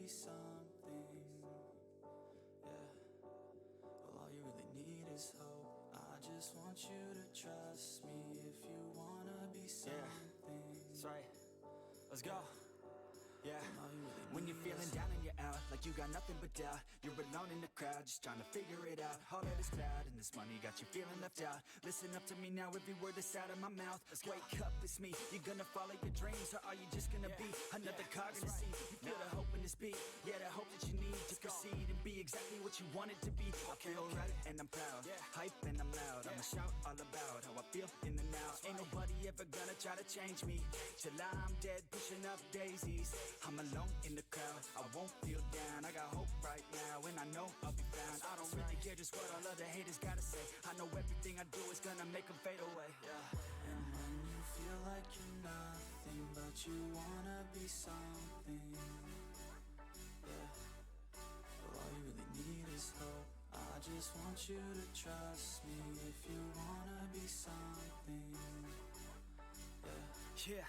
something. Yeah. Well, all you really need is hope. I just want you to trust me if you wanna be something. That's right. Let's go. Yeah. When you're feeling down and you're out, like you got nothing but doubt, you're alone in the crowd, just trying to figure it out. All that is cloud and this money got you feeling left out. Listen up to me now, every word that's out of my mouth. Wake up, it's me. You're gonna follow your dreams, or are you just gonna be another cog in the sea? You feel the hope in this beat, yeah, the hope that you need to proceed and be exactly what you want it to be. I feel right and I'm proud, hype and I'm loud. I'ma shout all about how I feel in the now. Ain't nobody ever gonna try to change me till I'm dead, pushing up daisies. I'm alone in the crowd, I won't feel down. I got hope right now, and I know I'll be found. I don't really care just what all other haters gotta say. I know everything I do is gonna make them fade away. Yeah. And when you feel like you're nothing, but you wanna be something. Yeah. Well, all you really need is hope. I just want you to trust me if you wanna be something. Yeah.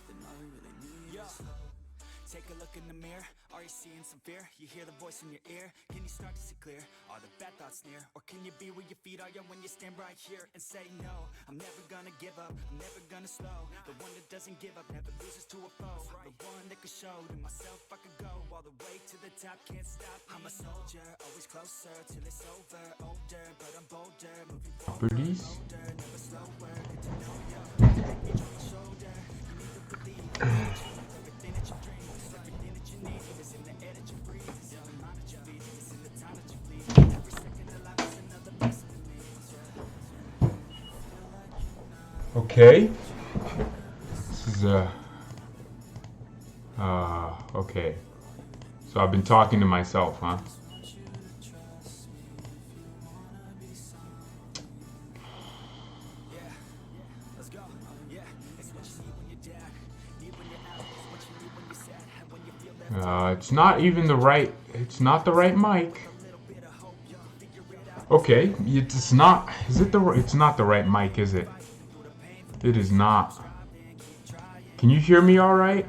Then all you really need is hope. Take a look in the mirror, are you seeing some fear? You hear the voice in your ear, can you start to see clear? Are the bad thoughts near? Or can you be where your feet are, yeah, when you stand right here and say no? I'm never gonna give up, I'm never gonna slow. The one that doesn't give up, never loses to a foe. The one that could show to myself I could go all the way to the top, can't stop. I'm a soldier, always closer till it's over. Older, but I'm bolder, moving forward, older, never slower. Get to know you, make me drop my shoulder. You need to believe, everything that you dream. Okay. This is okay. So I've been talking to myself, huh? It's not even the right, it's not the right mic. Okay, it's not, is it the, it's not the right mic, is it? It is not. Can you hear me all right?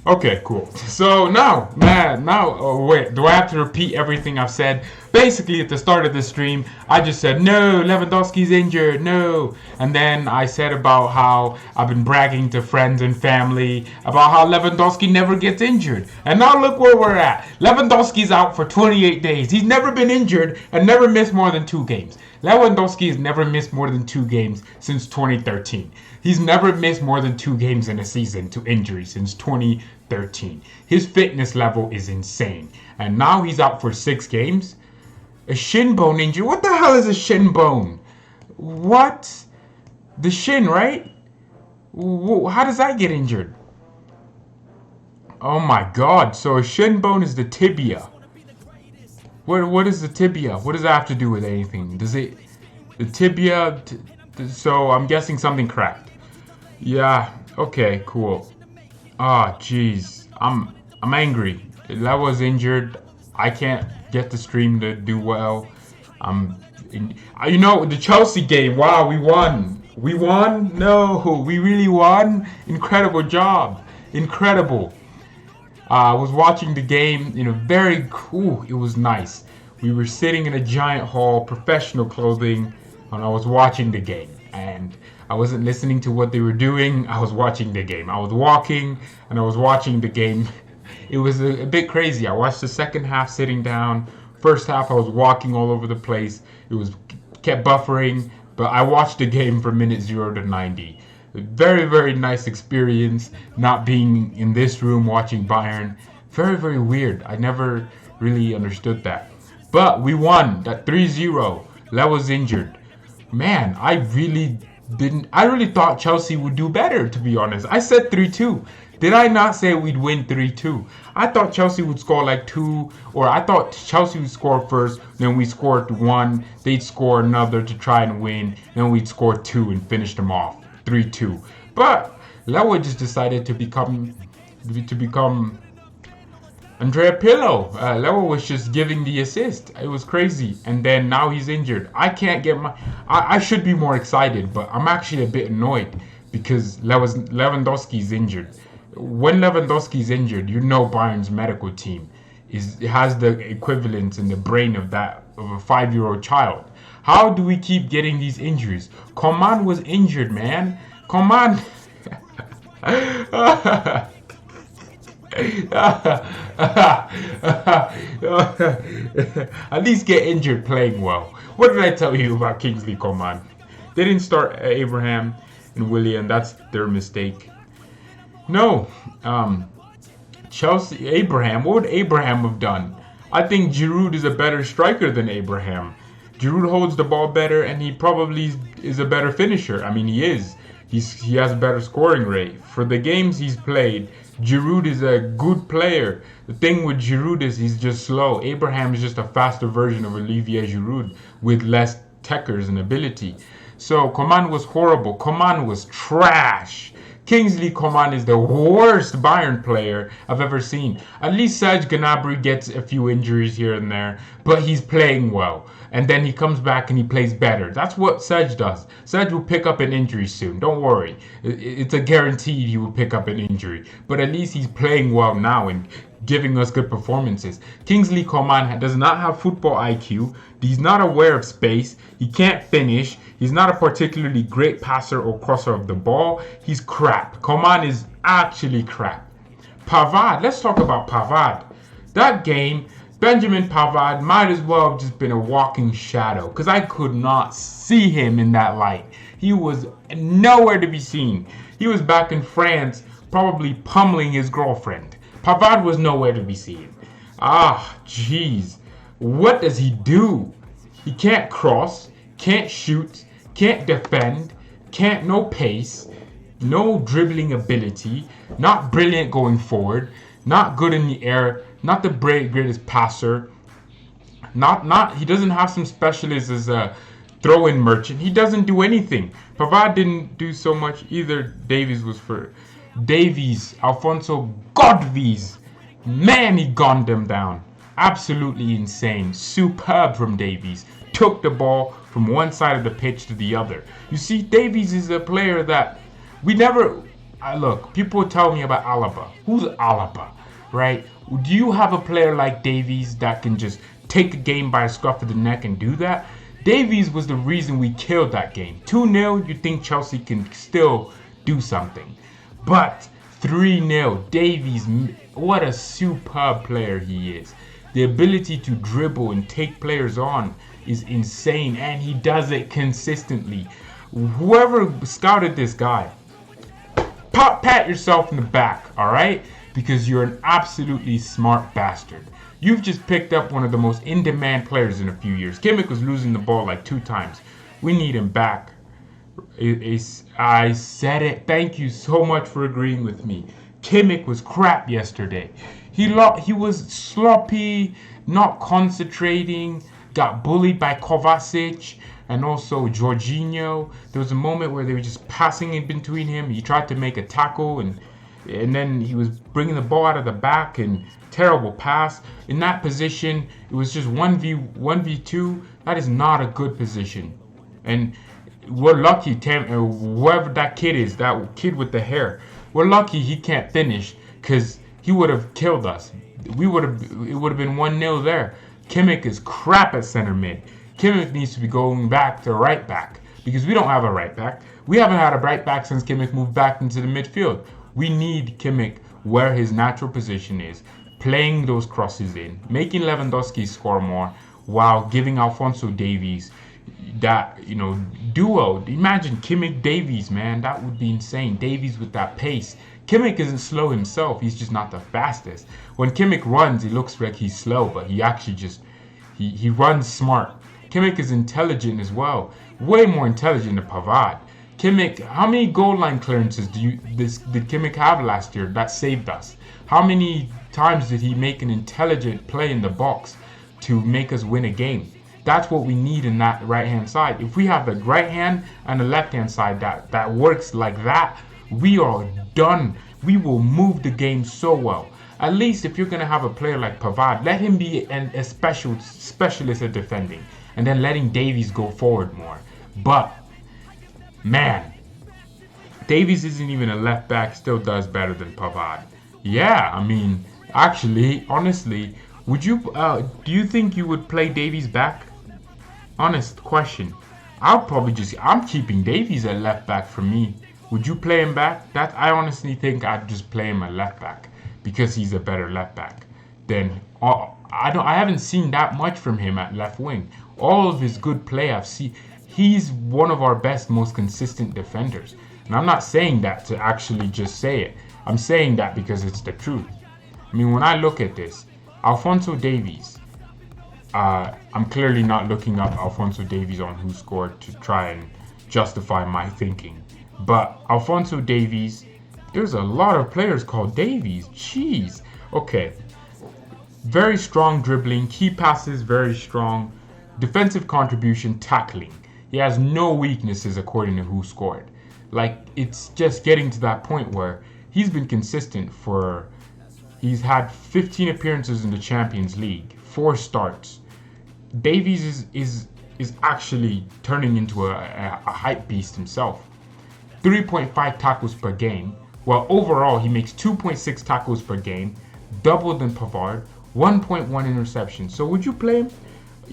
Okay, cool. So now, wait, do I have to repeat everything I've said? Basically, at the start of the stream, I just said, no, Lewandowski's injured, no. And then I said about how I've been bragging to friends and family about how Lewandowski never gets injured. And now look where we're at. Lewandowski's out for 28 days. He's never been injured and never missed more than 2 games. Lewandowski has never missed more than 2 games since 2013. He's never missed more than 2 games in a season to injury since 2013. His fitness level is insane. And now he's out for 6 games. A shin bone injury? What the hell is a shin bone? What? The shin, right? How does that get injured? Oh my god. So a shin bone is the tibia. What is the tibia? What does that have to do with anything? Does it... The tibia... So I'm guessing something cracked. Yeah. Okay, cool. Ah, jeez. I'm angry. That was injured. I can't get the stream to do well. You know, the Chelsea game. Wow, we won. We won? No, we really won. Incredible job. Incredible. I was watching the game. You know, very cool. It was nice. We were sitting in a giant hall, professional clothing, and I was watching the game. And I wasn't listening to what they were doing. I was watching the game. I was walking and I was watching the game. It was a bit crazy. I watched the second half sitting down. First half I was walking all over the place. It was kept buffering, but I watched the game from minute 0 to 90. A very, very nice experience not being in this room watching Bayern. Very, very weird. I never really understood that. But we won that 3-0. Lew was injured. Man, I really thought Chelsea would do better, to be honest. I said 3-2. Did I not say we'd win 3-2? I thought Chelsea would score like 2, or I thought Chelsea would score first, then we scored 1, they'd score another to try and win, then we'd score 2 and finish them off, 3-2. But Lew just decided to become Andrea Pirlo. Lew was just giving the assist. It was crazy. And then now he's injured. I can't get I should be more excited, but I'm actually a bit annoyed because Lewandowski's injured. when Lewandowski's injured, you know Bayern's medical team has the equivalent in the brain of a 5-year-old child. How do we keep getting these injuries? Coman was injured, man. Coman. At least get injured playing well. What did I tell you about Kingsley Coman? They didn't start Abraham and Willian. That's their mistake. No. Chelsea, Abraham. What would Abraham have done? I think Giroud is a better striker than Abraham. Giroud holds the ball better, and he probably is a better finisher. I mean, he is. He has a better scoring rate. For the games he's played, Giroud is a good player. The thing with Giroud is he's just slow. Abraham is just a faster version of Olivier Giroud with less techers and ability. So Coman was horrible. Coman was trash. Kingsley Coman is the worst Bayern player I've ever seen. At least GNABRY gets a few injuries here and there, but he's playing well. And then he comes back and he plays better. That's what Sedge does. Sedge will pick up an injury soon. Don't worry. It's a guaranteed he will pick up an injury. But at least he's playing well now and giving us good performances. Kingsley Coman does not have football IQ. He's not aware of space. He can't finish. He's not a particularly great passer or crosser of the ball. He's crap. Coman is actually crap. Pavard. Let's talk about Pavard. That game, Benjamin Pavard might as well have just been a walking shadow because I could not see him in that light. He was nowhere to be seen. He was back in France probably pummeling his girlfriend. Pavard was nowhere to be seen. Jeez. What does he do? He can't cross, can't shoot, can't defend, no pace, no dribbling ability, not brilliant going forward, not good in the air, not the greatest passer, he doesn't have some specialists as a throw-in merchant. He doesn't do anything. Pavard didn't do so much either. Davies, Alfonso Godvies. Man, he gunned them down. Absolutely insane. Superb from Davies. Took the ball from one side of the pitch to the other. You see, Davies is a player that we never... look, people tell me about Alaba. Who's Alaba, right? Do you have a player like Davies that can just take a game by a scruff of the neck and do that? Davies was the reason we killed that game. 2-0, you think Chelsea can still do something. But 3-0, Davies, what a superb player he is. The ability to dribble and take players on is insane, and he does it consistently. Whoever scouted this guy, pat yourself in the back, all right? Because you're an absolutely smart bastard. You've just picked up one of the most in-demand players in a few years. Kimmich was losing the ball like 2 times. We need him back. I said it. Thank you so much for agreeing with me. Kimmich was crap yesterday. He was sloppy, not concentrating, got bullied by Kovacic and also Jorginho. There was a moment where they were just passing in between him. He tried to make a tackle and then he was bringing the ball out of the back and terrible pass. In that position, it was just 1v2. That is not a good position. And we're lucky, whoever that kid is, that kid with the hair, we're lucky he can't finish because he would have killed us. It would have been 1-0 there. Kimmich is crap at center mid. Kimmich needs to be going back to right back because we don't have a right back. We haven't had a right back since Kimmich moved back into the midfield. We need Kimmich where his natural position is, playing those crosses in, making Lewandowski score more while giving Alfonso Davies that, duo. Imagine Kimmich Davies, man. That would be insane. Davies with that pace. Kimmich isn't slow himself. He's just not the fastest. When Kimmich runs, it looks like he's slow, but he actually he runs smart. Kimmich is intelligent as well. Way more intelligent than Pavard. Kimmich, how many goal line clearances did Kimmich have last year that saved us? How many times did he make an intelligent play in the box to make us win a game? That's what we need in that right-hand side. If we have the right hand and the left-hand side that works like that, we are done. We will move the game so well. At least if you're going to have a player like Pavard, let him be a specialist at defending. And then letting Davies go forward more. But, man, Davies isn't even a left back, still does better than Pavard. Yeah, I mean, actually, honestly, would you? Do you think you would play Davies back? Honest question. I'm keeping Davies at left back for me. Would you play him back? I honestly think I'd just play him at left back because he's a better left back. Then I haven't seen that much from him at left wing. All of his good play I've seen. He's one of our best, most consistent defenders. And I'm not saying that to actually just say it. I'm saying that because it's the truth. I mean, when I look at this, Alphonso Davies, I'm clearly not looking up Alphonso Davies on Who Scored to try and justify my thinking. But Alphonso Davies, there's a lot of players called Davies. Jeez. Okay. Very strong dribbling, key passes, very strong. Defensive contribution, tackling. He has no weaknesses according to Who Scored. Like, it's just getting to that point where he's been consistent for... He's had 15 appearances in the Champions League, 4 starts. Davies is actually turning into a hype beast himself. 3.5 tackles per game. Well, overall, he makes 2.6 tackles per game, double than Pavard, 1.1 interception. So would you play him?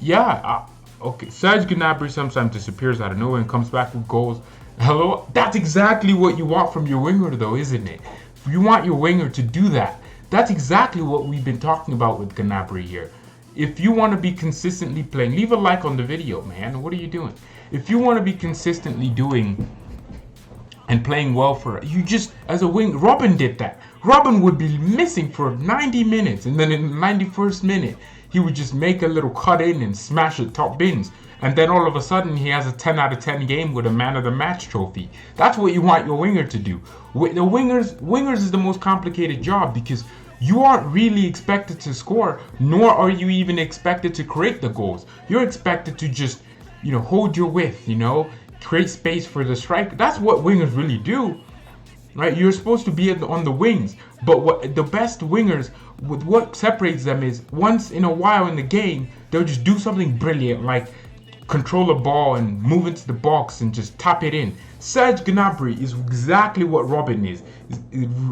Yeah. Okay. Serge Gnabry sometimes disappears out of nowhere and comes back with goals. Hello? That's exactly what you want from your winger, though, isn't it? You want your winger to do that. That's exactly what we've been talking about with Gnabry here. If you want to be consistently playing, leave a like on the video, man. What are you doing? If you want to be consistently doing and playing well for it, you just, as a wing, Robin did that. Robin would be missing for 90 minutes, and then in the 91st minute, he would just make a little cut in and smash it top bins. And then all of a sudden, he has a 10 out of 10 game with a man of the match trophy. That's what you want your winger to do. With the wingers is the most complicated job because you aren't really expected to score, nor are you even expected to create the goals. You're expected to just, hold your width, create space for the striker. That's what wingers really do, right? You're supposed to be on the wings, but what the best wingers, with what separates them is once in a while in the game, they'll just do something brilliant, like control a ball and move into the box and just tap it in. Serge Gnabry is exactly what Robin is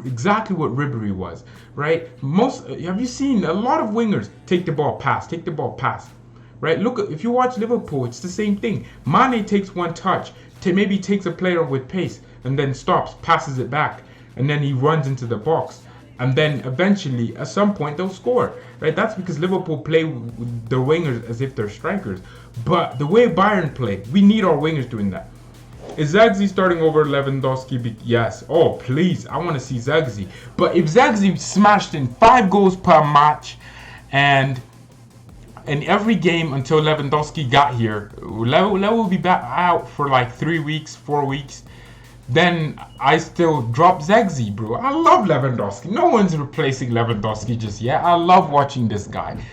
exactly what Ribéry was, right? Have you seen a lot of wingers take the ball, pass, right? Look, if you watch Liverpool, it's the same thing. Mane takes one touch, maybe takes a player with pace, and then stops, passes it back, and then he runs into the box. And then eventually, at some point, they'll score, right? That's because Liverpool play with their wingers as if they're strikers. But the way Bayern play, we need our wingers doing that. Is Zagzi starting over Lewandowski? Yes. Oh, please. I want to see Zagzi. But if Zagzi smashed in 5 goals per match, and in every game until Lewandowski got here, Lew will be back out for like 3 weeks, 4 weeks. Then I still drop Zagzi, bro. I love Lewandowski. No one's replacing Lewandowski just yet. I love watching this guy.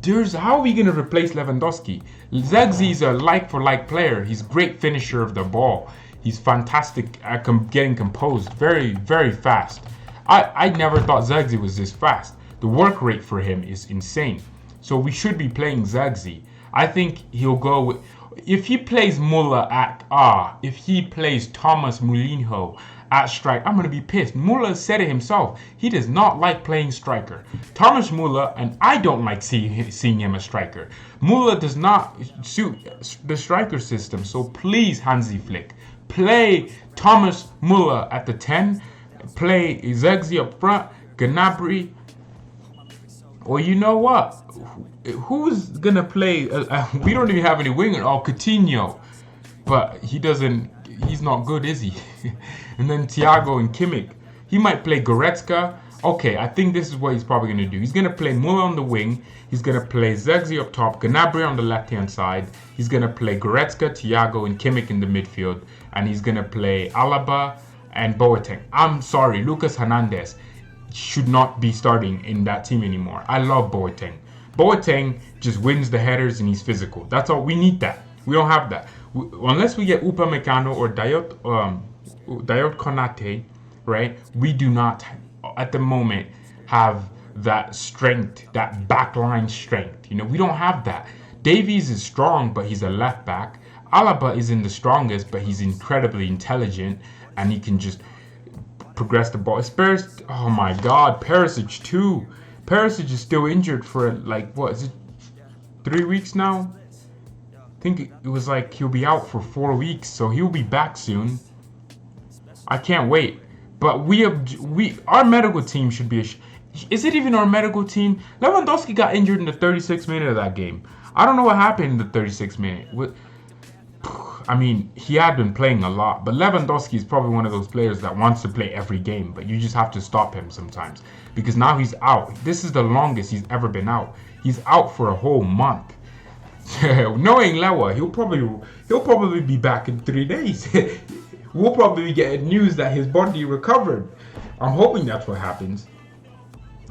How are we going to replace Lewandowski? Zagzi is a like-for-like player. He's a great finisher of the ball. He's fantastic at getting composed. Very, very fast. I never thought Zagzi was this fast. The work rate for him is insane. So we should be playing Zagzi. I think he'll go with... If he plays if he plays Thomas Mourinho at strike, I'm going to be pissed. Muller said it himself. He does not like playing striker. Thomas Muller, and I don't like seeing him a striker. Muller does not suit the striker system. So please, Hansi Flick, play Thomas Muller at the 10. Play Zagzi up front. Gnabry. Or you know what? Who's gonna play? We don't even have any winger. Oh, Coutinho, but he's not good, is he? And then THIAGO and Kimmich. He might play Goretzka. Okay, I think this is what he's probably gonna do. He's gonna play Muller on the wing. He's gonna play Zagzi up top. Gnabry on the left-hand side. He's gonna play Goretzka, THIAGO, and Kimmich in the midfield. And he's gonna play Alaba and Boateng. I'm sorry, Lucas Hernandez should not be starting in that team anymore. I love Boateng. Boateng just wins the headers and he's physical. That's all. We need that. We don't have that. Unless we get Upamecano or Dayot Konate, right? We do not, at the moment, have that strength, that backline strength. We don't have that. Davies is strong, but he's a left back. Alaba isn't the strongest, but he's incredibly intelligent, and he can just progress the ball. Spurs, oh my God, Perisic too. Perisic is still injured for like, what is it, 3 weeks now? I think it was like he'll be out for 4 weeks, so he'll be back soon. I can't wait. But our medical team should be. Is it even our medical team? Lewandowski got injured in the 36th minute of that game. I don't know what happened in the 36th minute. I mean, he had been playing a lot, but Lewandowski is probably one of those players that wants to play every game, but you just have to stop him sometimes because now he's out. This is the longest he's ever been out. He's out for a whole month. Knowing Lewa, he'll probably be back in 3 days. We'll probably get news that his body recovered. I'm hoping that's what happens.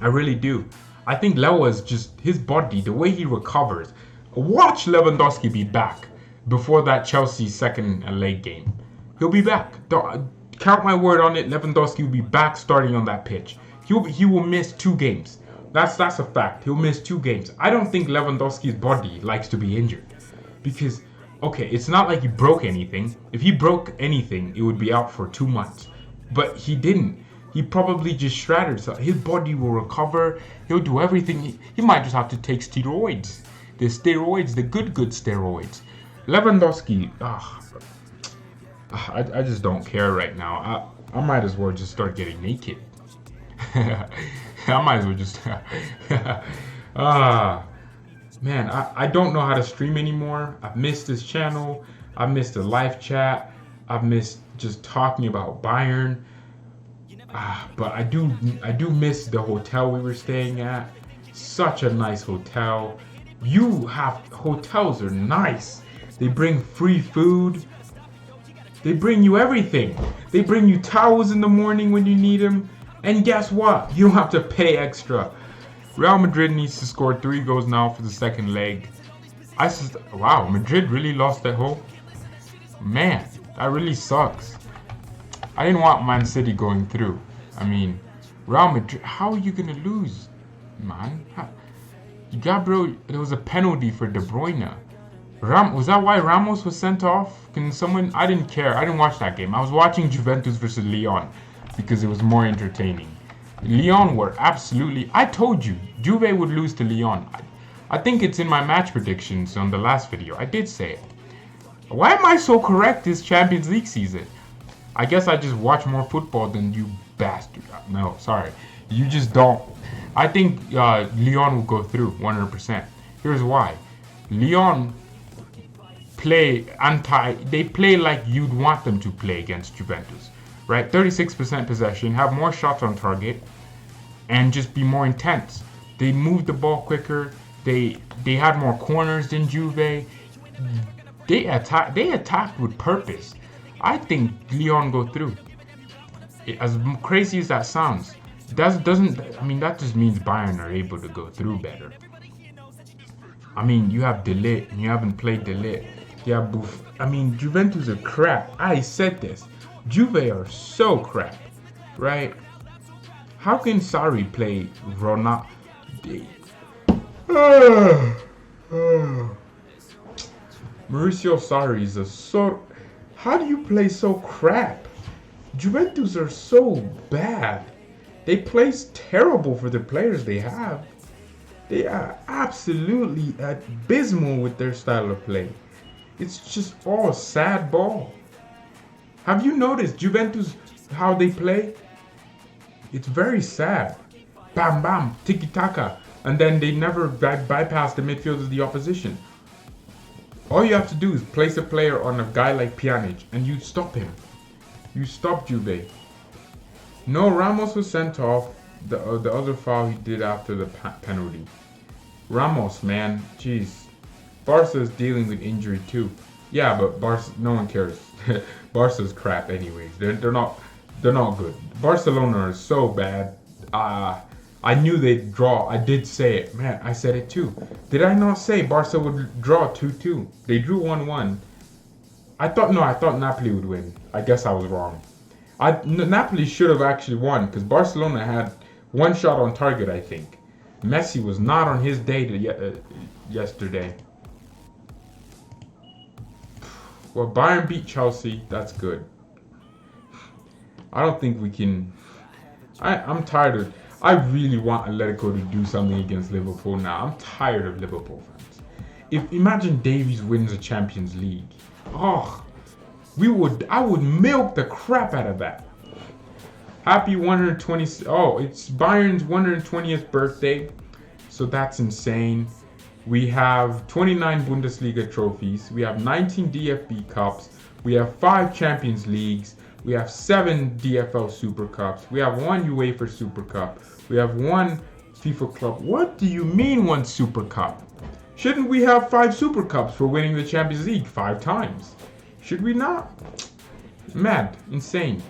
I really do. I think Lewa is just his body, the way he recovers. Watch Lewandowski be back before that Chelsea second leg game. He'll be back. Count my word on it. Lewandowski will be back starting on that pitch. He will miss 2 games. That's a fact. He'll miss 2 games. I don't think Lewandowski's body likes to be injured. Because, okay, it's not like he broke anything. If he broke anything, it would be out for 2 months. But he didn't. He probably just shredded. So his body will recover. He'll do everything. He might just have to take steroids. The steroids, the good steroids. Lewandowski, I just don't care right now. I might as well just start getting naked. I might as well just man, I don't know how to stream anymore. I've missed this channel. I've missed the live chat. I've missed just talking about Bayern. But I do miss the hotel we were staying at. Such a nice hotel. Hotels are nice. They bring free food. They bring you everything. They bring you towels in the morning when you need them. And guess what? You don't have to pay extra. Real Madrid needs to score 3 goals now for the second leg. Wow, Madrid really lost that hole? Man, that really sucks. I didn't want Man City going through. I mean, Real Madrid, how are you going to lose, man? Gabriel, there was a penalty for De Bruyne. Was that why Ramos was sent off? I didn't care. I didn't watch that game. I was watching Juventus versus Lyon because it was more entertaining. Lyon were absolutely... I told you, Juve would lose to Lyon. I think it's in my match predictions on the last video. I did say it. Why am I so correct this Champions League season? I guess I just watch more football than you bastard. No, sorry. You just don't. I think Lyon will go through 100%. Here's why. Lyon they play like you'd want them to play against Juventus, right? 36% possession, have more shots on target, and just be more intense. They move the ball quicker. They had more corners than Juve. They attacked with purpose. I think Lyon go through. As crazy as that sounds, that just means Bayern are able to go through better. I mean, you have De Ligt, and you haven't played De Ligt. Yeah, Juventus are crap. I said this. Juve are so crap, right? How can Sarri play Ronaldo? Mauricio Sarri is how do you play so crap? Juventus are so bad. They play terrible for the players they have. They are absolutely abysmal with their style of play. It's just all sad ball. Have you noticed Juventus, how they play? It's very sad. Bam, bam, tiki-taka. And then they never bypass the midfield of the opposition. All you have to do is place a player on a guy like Pjanic and you stop him. You stop Juve. No, Ramos was sent off. The other foul he did after the penalty. Ramos, man, jeez. Barca is dealing with injury too. Yeah, but Barca, no one cares. Barca's crap anyways. They're not good. Barcelona is so bad. I knew they'd draw. I did say it. Man, I said it too. Did I not say Barca would draw 2-2? They drew 1-1. I thought Napoli would win. I guess I was wrong. Napoli should have actually won because Barcelona had 1 shot on target, I think. Messi was not on his day yesterday. Well, Bayern beat Chelsea. That's good. I don't think we can. I'm tired of. I really want Atletico to do something against Liverpool now. I'm tired of Liverpool fans. If imagine Davies wins a Champions League, oh, I would milk the crap out of that. Happy 120. Oh, it's Bayern's 120th birthday, so that's insane. We have 29 Bundesliga trophies. We have 19 DFB Cups. We have 5 Champions Leagues. We have 7 DFL Super Cups. We have 1 UEFA Super Cup. We have 1 FIFA Club. What do you mean 1 Super Cup? Shouldn't we have 5 Super Cups for winning the Champions League 5 times? Should we not? Mad. Insane.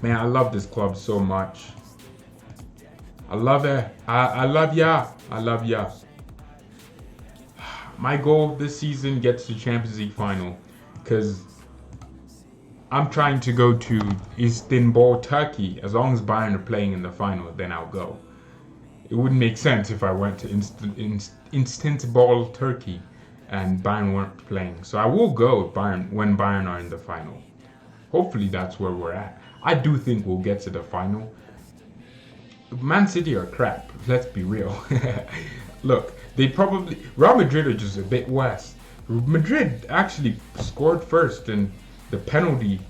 Man, I love this club so much. I love it. I love ya. I love ya. My goal this season gets to Champions League final because I'm trying to go to Istanbul, Turkey. As long as Bayern are playing in the final, then I'll go. It wouldn't make sense if I went to Istanbul, Turkey, and Bayern weren't playing. So I will go when Bayern are in the final. Hopefully that's where we're at. I do think we'll get to the final. Man City are crap. Let's be real. Look, Real Madrid are just a bit worse. Madrid actually scored first, and the penalty,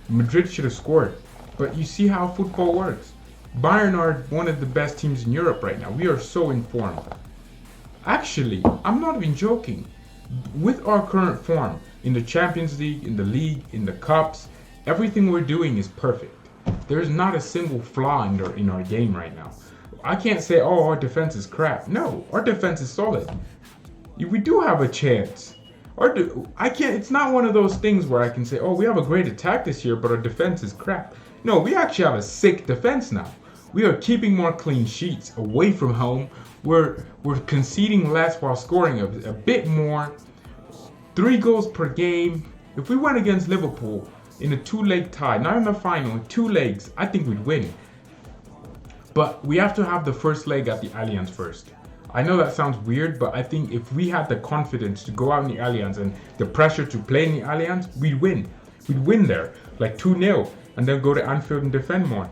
Madrid should have scored. But you see how football works. Bayern are one of the best teams in Europe right now. We are so informed. Actually, I'm not even joking. With our current form, in the Champions League, in the league, in the cups, everything we're doing is perfect. There's not a single flaw in our game right now. I can't say, oh, our defense is crap. No, our defense is solid. We do have a chance. It's not one of those things where I can say, oh, we have a great attack this year, but our defense is crap. No, we actually have a sick defense now. We are keeping more clean sheets away from home. We're conceding less while scoring a bit more. 3 goals per game. If we went against Liverpool in a 2-leg tie, not in the final, in 2 legs, I think we'd win. But we have to have the first leg at the Allianz first. I know that sounds weird, but I think if we had the confidence to go out in the Allianz and the pressure to play in the Allianz, we'd win. We'd win there, like 2-0, and then go to Anfield and defend more.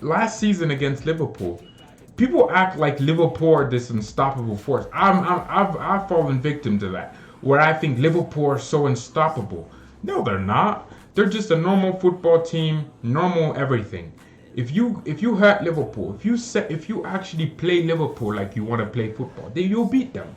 Last season against Liverpool, people act like Liverpool are this unstoppable force. I've fallen victim to that, where I think Liverpool are so unstoppable. No, they're not. They're just a normal football team, normal everything. If you hurt Liverpool, if you actually play Liverpool like you want to play football, then you'll beat them.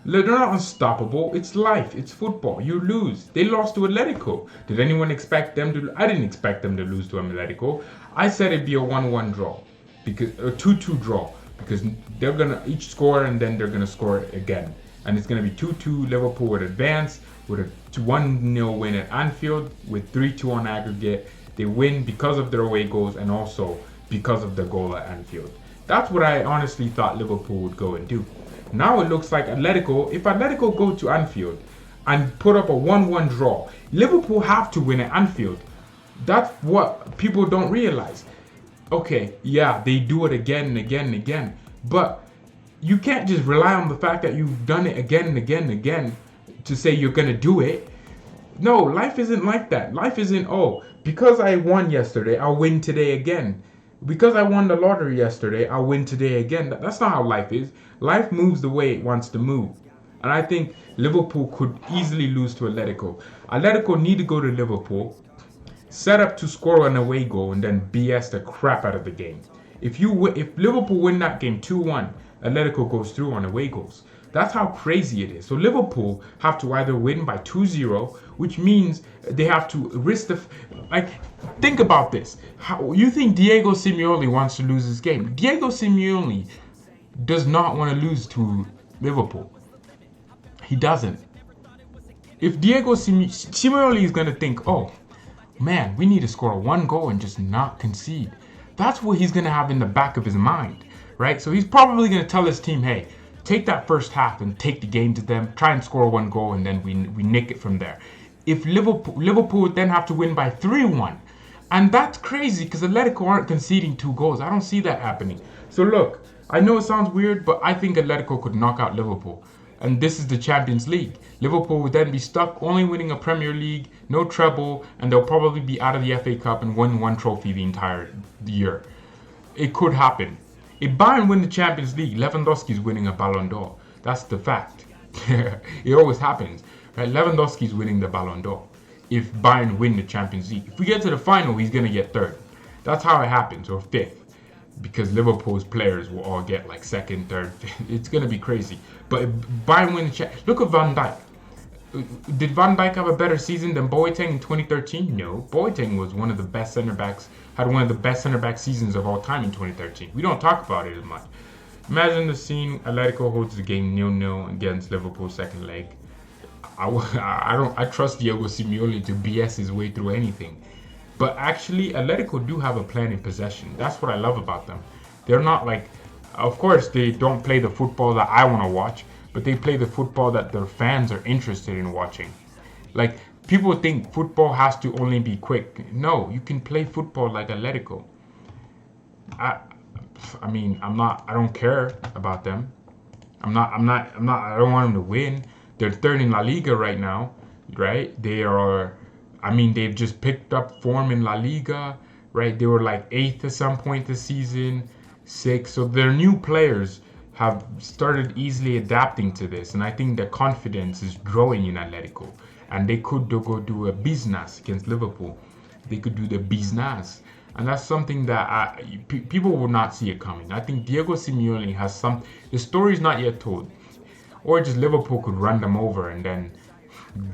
They're not unstoppable. It's life. It's football. You lose. They lost to Atletico. Did anyone expect them to? I didn't expect them to lose to Atletico. I said it'd be a 1-1 draw, because a 2-2 draw, because they're gonna each score and then they're gonna score again, and it's gonna be 2-2. Liverpool would advance with a 1-0 win at Anfield with 3-2 on aggregate. They win because of their away goals and also because of the goal at Anfield. That's what I honestly thought Liverpool would go and do. Now it looks like Atletico, if Atletico go to Anfield and put up a 1-1 draw, Liverpool have to win at Anfield. That's what people don't realize. Okay, yeah, they do it again and again and again, but you can't just rely on the fact that you've done it again and again and again to say you're going to do it. No, life isn't like that. Life isn't, oh, because I won yesterday, I'll win today again. Because I won the lottery yesterday, I'll win today again. That's not how life is. Life moves the way it wants to move. And I think Liverpool could easily lose to Atletico. Atletico need to go to Liverpool, set up to score an away goal, and then BS the crap out of the game. If Liverpool win that game 2-1, Atletico goes through on away goals. That's how crazy it is. So Liverpool have to either win by 2-0, which means they have to risk think about this. How you think Diego Simeone wants to lose this game? Diego Simeone does not want to lose to Liverpool. He doesn't. If Diego Simeone is going to think, oh, man, we need to score 1 goal and just not concede. That's what he's going to have in the back of his mind, right? So he's probably going to tell his team, hey, take that first half and take the game to them, try and score 1 goal, and then we nick it from there. If Liverpool would then have to win by 3-1, and that's crazy because Atletico aren't conceding 2 goals. I don't see that happening. So look, I know it sounds weird, but I think Atletico could knock out Liverpool. and this is the Champions League. Liverpool would then be stuck only winning a Premier League, no treble, and they'll probably be out of the FA Cup and win one trophy the entire year. It could happen. If Bayern win the Champions League, Lewandowski is winning a Ballon d'Or. That's the fact. It always happens. Right? Lewandowski is winning the Ballon d'Or if Bayern win the Champions League. If we get to the final, he's going to get third. That's how it happens, or fifth. Because Liverpool's players will all get like second, third, fifth. It's going to be crazy. But if Bayern win the Champions League, look at Van Dijk. Did Van Dijk have a better season than Boateng in 2013? No. Boateng was one of the best center backs, had one of the best center back seasons of all time in 2013. We don't talk about it as much. Imagine the scene: Atletico holds the game 0-0 against Liverpool's second leg. I trust Diego Simeone to BS his way through anything. But actually, Atletico do have a plan in possession. That's what I love about them. They're not like, of course, they don't play the football that I want to watch, but they play the football that their fans are interested in watching. Like, people think football has to only be quick. No, you can play football like Atletico. I mean, I don't care about them. I don't want them to win. They're third in La Liga right now, right? They've just picked up form in La Liga, right? They were like 8th at some point this season, 6th. So their new players have started easily adapting to this. And I think the confidence is growing in Atletico. And they could go do a business against Liverpool. They could do the business. And that's something that people will not see it coming. I think Diego Simeone has the story's not yet told. Or just Liverpool could run them over and then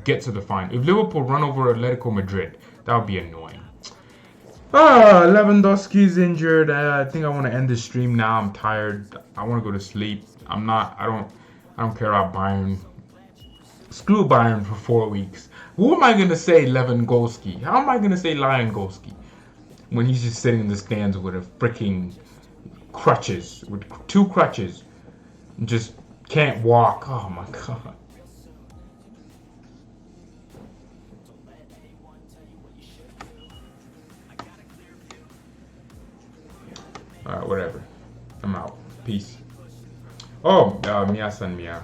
get to the final. If Liverpool run over Atletico Madrid, that would be annoying. Lewandowski's injured. I think I want to end the stream now. I'm tired. I want to go to sleep. I don't care about Bayern. Screw Bayern for 4 weeks. Who am I going to say Lewandowski? How am I going to say Lewandowski when he's just sitting in the stands with a freaking crutches, with 2 crutches, and just can't walk? Oh my god. Alright, whatever. I'm out. Peace. Oh, Mia-san Mia.